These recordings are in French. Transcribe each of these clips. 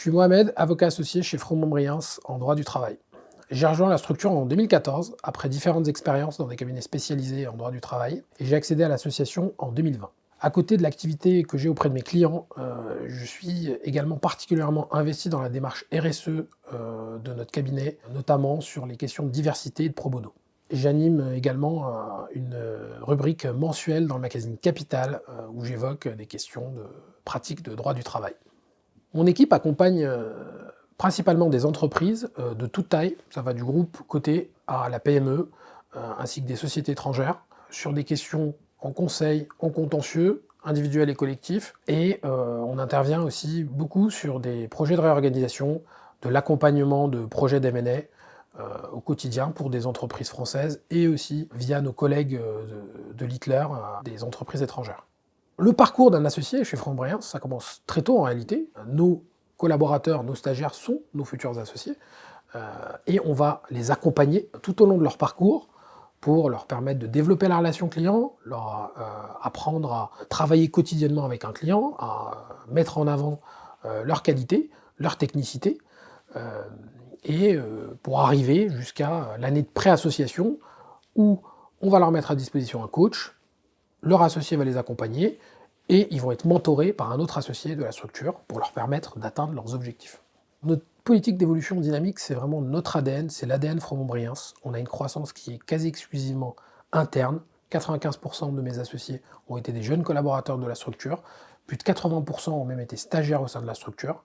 suis Mohamed, avocat associé chez Froment-Briens en droit du travail. J'ai rejoint la structure en 2014, après différentes expériences dans des cabinets spécialisés en droit du travail, et j'ai accédé à l'association en 2020. À côté de l'activité que j'ai auprès de mes clients, je suis également particulièrement investi dans la démarche RSE de notre cabinet, notamment sur les questions de diversité et de pro bono. J'anime également une rubrique mensuelle dans le magazine Capital où j'évoque des questions de pratique de droit du travail. Mon équipe accompagne principalement des entreprises de toute taille, ça va du groupe coté à la PME, ainsi que des sociétés étrangères, sur des questions en conseil, en contentieux, individuel et collectif, et on intervient aussi beaucoup sur des projets de réorganisation, de l'accompagnement de projets d'M&A au quotidien pour des entreprises françaises et aussi via nos collègues de Littler, des entreprises étrangères. Le parcours d'un associé chez Froment-Briens, ça commence très tôt en réalité. Nos collaborateurs, nos stagiaires sont nos futurs associés et on va les accompagner tout au long de leur parcours pour leur permettre de développer la relation client, leur apprendre à travailler quotidiennement avec un client, à mettre en avant leur qualité, leur technicité, et pour arriver jusqu'à l'année de pré-association où on va leur mettre à disposition un coach, leur associé va les accompagner et ils vont être mentorés par un autre associé de la structure pour leur permettre d'atteindre leurs objectifs. Notre politique d'évolution dynamique, c'est vraiment notre ADN, c'est l'ADN Froment-Briens. On a une croissance qui est quasi exclusivement interne. 95% de mes associés ont été des jeunes collaborateurs de la structure. Plus de 80% ont même été stagiaires au sein de la structure.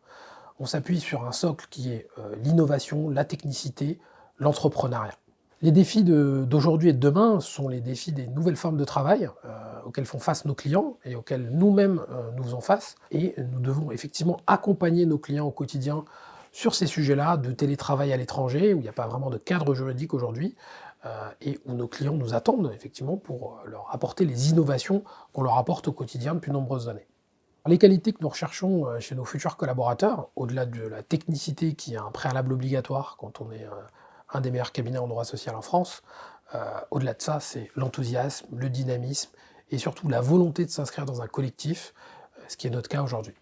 On s'appuie sur un socle qui est l'innovation, la technicité, l'entrepreneuriat. Les défis d'aujourd'hui et de demain sont les défis des nouvelles formes de travail auxquels font face nos clients et auxquels nous-mêmes nous faisons face. Et nous devons effectivement accompagner nos clients au quotidien sur ces sujets-là, de télétravail à l'étranger, où il n'y a pas vraiment de cadre juridique aujourd'hui, et où nos clients nous attendent effectivement pour leur apporter les innovations qu'on leur apporte au quotidien depuis de nombreuses années. Les qualités que nous recherchons chez nos futurs collaborateurs, au-delà de la technicité qui est un préalable obligatoire quand on est un des meilleurs cabinets en droit social en France, au-delà de ça, c'est l'enthousiasme, le dynamisme et surtout la volonté de s'inscrire dans un collectif, ce qui est notre cas aujourd'hui.